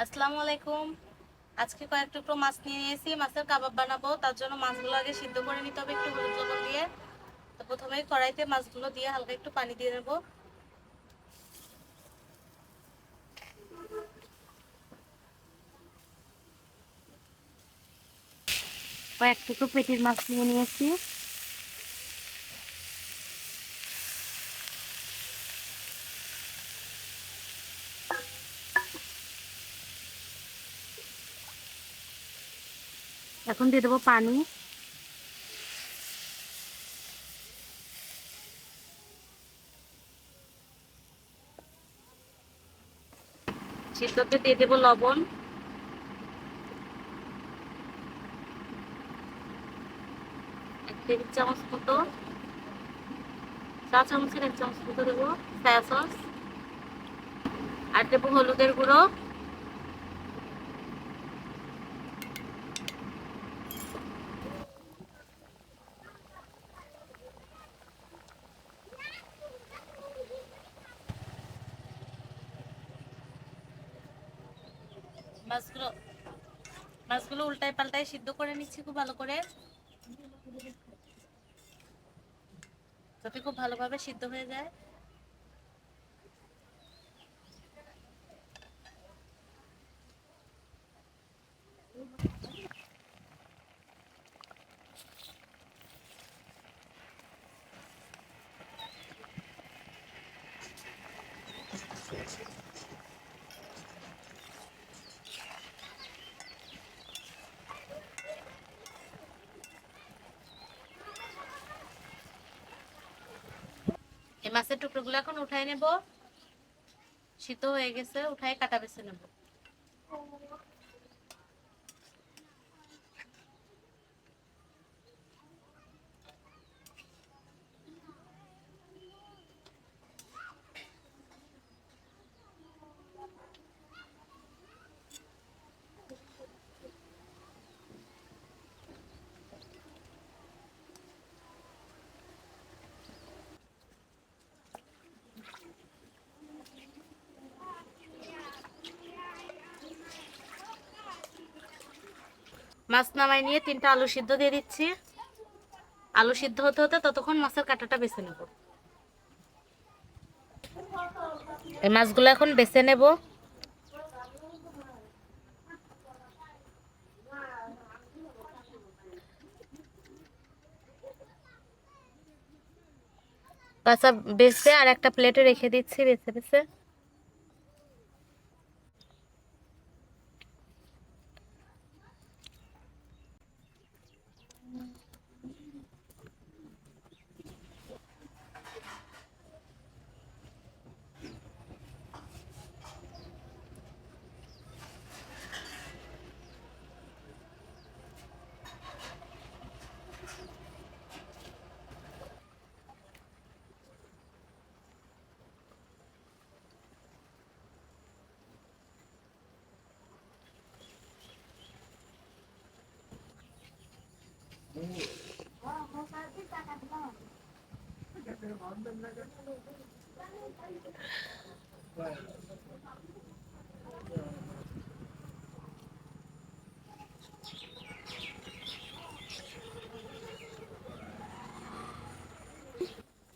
আসসালামু আলাইকুম। আজকে কয়েক টুকরো মাছ নিয়ে নিয়েছি, মাছের কাবাব বানাবো। তার জন্য মাছগুলো আগে সিদ্ধ করে নিতে হবে একটু হলুদ লবণ দিয়ে। তো প্রথমে কড়াইতে মাছগুলো দিয়ে হালকা একটু পানি দিয়ে নেবো। কয়েক টুকরো পেটির মাছ নিয়ে নিয়েছি। এখন দিয়ে দেবো পানি। সিদ্ধতে দিয়ে দেবো লবণ, এক টেবিল চামচ মতো, চা চামচের এক চামচ মতো দেবো সয়া সস, আর দেবো হলুদের গুঁড়ো। মাছগুলো মাছগুলো উল্টায় পাল্টায় সিদ্ধ করে নিচ্ছি খুব ভালো করে, যাতে খুব ভালোভাবে সিদ্ধ হয়ে যায়। এই মাছের টুকরোগুলো এখন উঠাই নেব। সিদ্ধ হয়ে গেছে, উঠাই কাটা বেছে নেব। মাছ নামাই নিয়ে 3টা আলু সিদ্ধ দিয়ে দিচ্ছি। আলু সিদ্ধ হতে হতে ততক্ষণ মাছের কাঁটাটা বেছে নেব। এই মাছগুলো এখন বেছে নেব। কাঁচা বেছে আর একটা প্লেটে রেখে দিচ্ছি বেছে বেছে।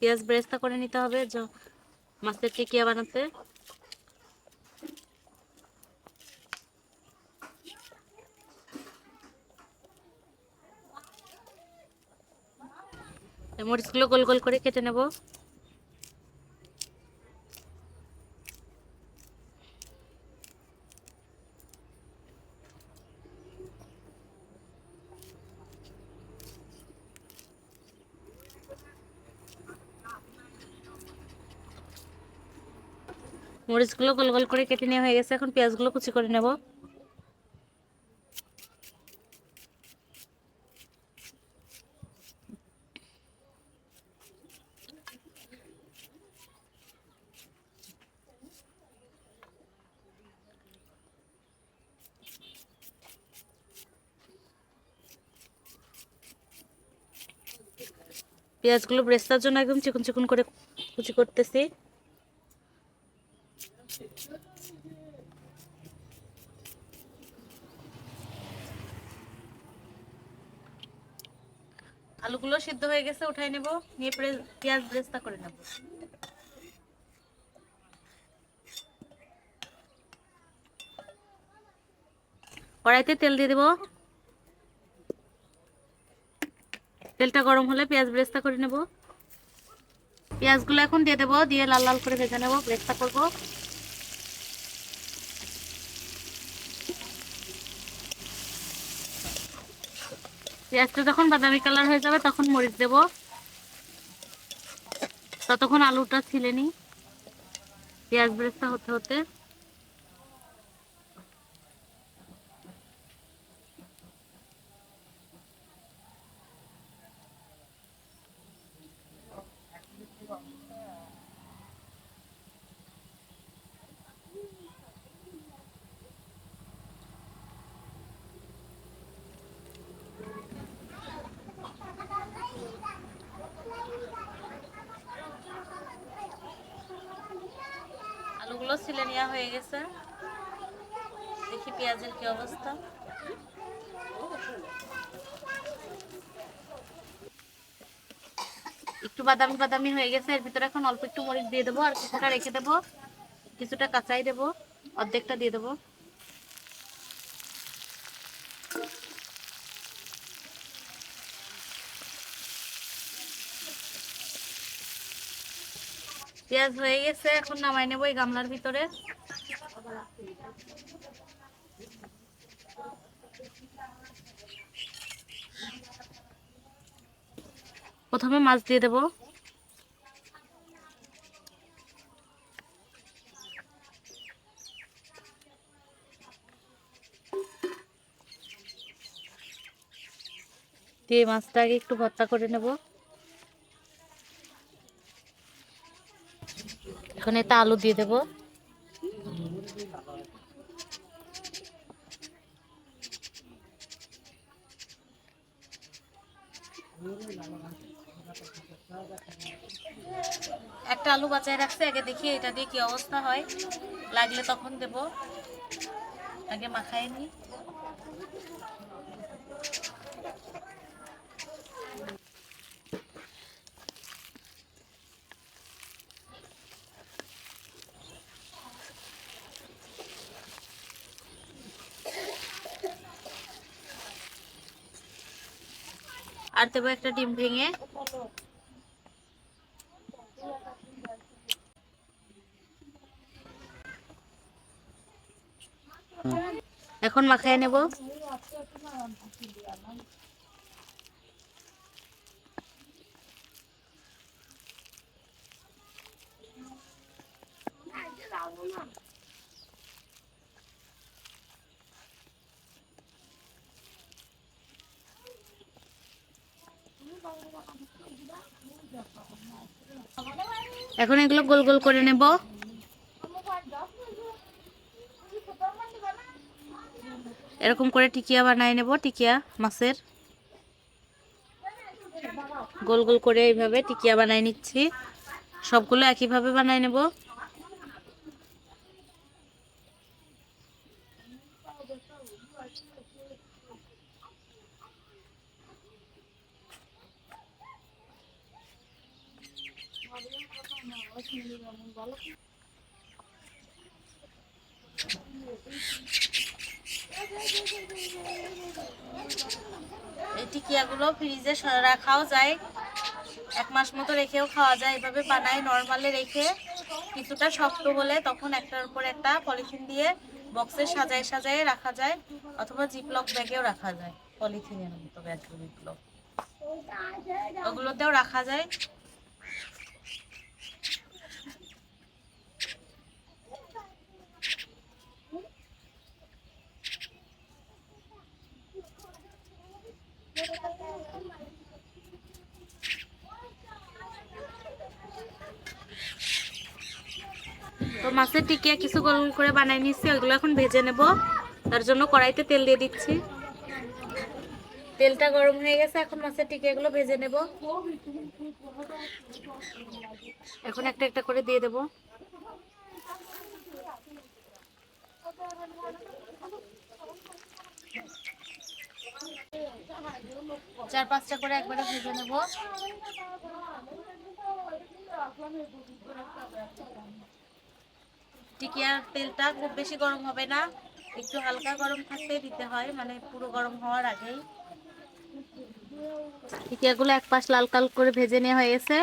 পেঁয়াজ বেরেস্তা করে নিতে হবে মাছের টিকিয়া বানাতে। মরিচগুলো গোল গোল করে কেটে নেব। মরিচগুলো গোল গোল করে কেটে নেওয়া হয়ে গেছে, এখন পেঁয়াজগুলো কুচি করে নেব। পেঁয়াজগুলো ব্রেস্তার জন্য একদম চিকন চিকন করে কুচি করতেছি। আলুগুলো সিদ্ধ হয়ে গেছে, উঠাই নেব, নিয়ে পেঁয়াজ ব্রেস্তা করে নেব। কড়াইতে তেল দিয়ে দেব। তেলটা গরম হলে পেঁয়াজ ব্রেস্তা করে নেব। পেঁয়াজগুলো এখন দিয়ে দেবো, দিয়ে লাল লাল করে ভেজে নেব, ব্রেস্তা করব। পেঁয়াজটা যখন বাদামি কালার হয়ে যাবে তখন মরিচ দেব। ততক্ষণ আলুটা ছিলে নি পেঁয়াজ ব্রেস্তা হতে হতে। আলুগুলো ছিলে নেওয়া হয়ে গেছে, দেখি পেঁয়াজের কি অবস্থা। একটু বাদামি বাদামি হয়ে গেছে, এর ভিতরে এখন অল্প একটু মরিচ দিয়ে দেবো, আর কিছুটা রেখে দেবো, কিছুটা কাঁচাই দেবো, অর্ধেকটা দিয়ে দেবো। পেঁয়াজ হয়ে গেছে, এখন নামাই নেবো এই গামলার ভিতরে। প্রথমে মাছ দিয়ে দেবো। দিয়ে মাছটা আগে একটু ভর্তা করে নেব। এখন এতে আলু দিয়ে দেবো। একটা আলু বাঁচায় রাখছে, আগে দেখি এটা দিয়ে কি অবস্থা হয়, লাগলে তখন দেব, আগে মাখাই নি। আর দেবো একটা ডিম ভেঙে। এখন মাখাই নেব। এখন এগুলো গোল গোল করে নেব। এরকম করে টিকিয়া বানাই নেব, টিকিয়া মাছের গোল গোল করে এইভাবে টিকিয়া বানাই নিচ্ছি। সবগুলো একইভাবে বানাই নেব। এই টিকিয়াগুলো ফ্রিজে রাখাও যায়, 1 মাস মতো রেখেও খাওয়া যায়। এভাবে বানাই নরমালে রেখে, কিছুটা শক্ত হলে তখন একটার উপর একটা পলিথিন দিয়ে বক্সে সাজায় সাজায় রাখা যায়, অথবা জিপলক ব্যাগেও রাখা যায়, পলিথিনের মতো ব্যাগগুলো, ওগুলোতেও রাখা যায়। তো মাছের টিকিয়া কিছু গোল করে বানাই নিচ্ছি, ওইগুলো এখন ভেজে নেব। তার জন্য কড়াইতে তেল দিয়ে দিচ্ছি। তেলটা গরম হয়ে গেছে, এখন মাছের টিকিয়াগুলো ভেজে নেব। এখন একটা একটা করে দিয়ে দেব। 4-5টা করে একবারে ভেজে নেব। টিকিয়ার তেলটা খুব বেশি গরম হবে না, একটু হালকা গরম থাকতে দিতে হয়, মানে পুরো গরম হওয়ার আগেই। টিকিয়াগুলো এক পাশ লাল কাল করে ভেজে নেওয়া হয়ে গেছে,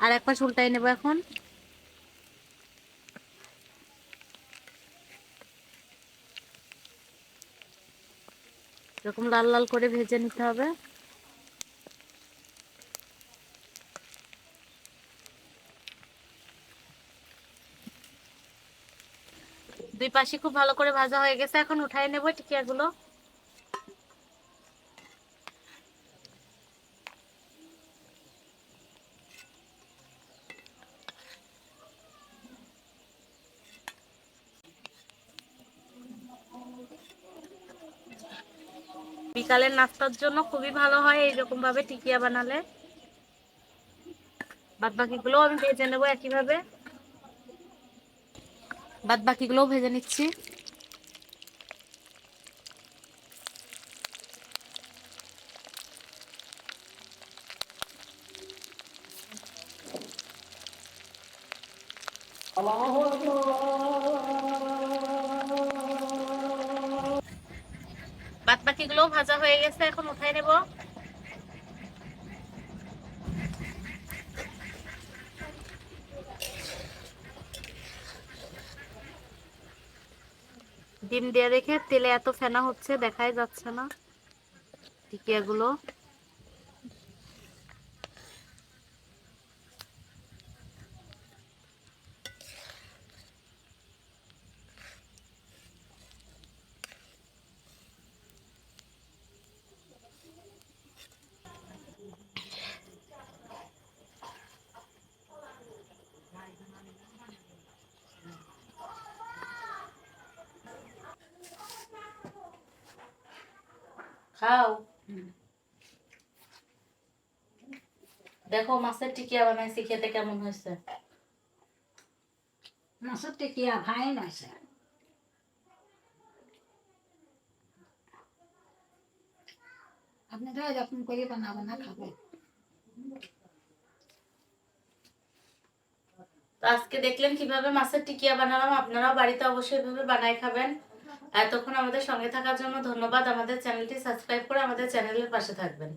আর এক পাশ উল্টাই নেব এখন। এরকম লাল লাল করে ভেজে নিতে হবে। দুই পাশে খুব ভালো করে ভাজা হয়ে গেছে, এখন উঠাই নেব টিকিয়াগুলো। বিকালের নাস্তার জন্য খুবই ভালো হয় এইরকম ভাবে টিকিয়া বানালে। বাদ বাকিগুলো আমি ভেজে নেবো একইভাবে। বাদ বাকিগুলোও ভেজে নিচ্ছি। বাদ বাকিগুলোও ভাজা হয়ে গেছে, এখন উঠাই নেব। ডিম দিয়ে রেখে তেলে এত ফেনা হচ্ছে, দেখাই যাচ্ছে না টিকিয়াগুলো। খাও, দেখো মাছের টিকিয়া বানাইছি, খেতে কেমন হয়েছে? মাছের টিকিয়া ভাই নাইছে। আপনারা এরকম করে বানাবেন না, খাবেন। তো আজকে দেখলেন কিভাবে মাছের টিকিয়া বানালাম, আপনারাও বাড়িতে অবশ্যই এভাবে বানাই খাবেন। এতক্ষণ আমাদের সঙ্গে থাকার জন্য ধন্যবাদ। আমাদের চ্যানেলটি সাবস্ক্রাইব করে আমাদের চ্যানেলের পাশে থাকবেন।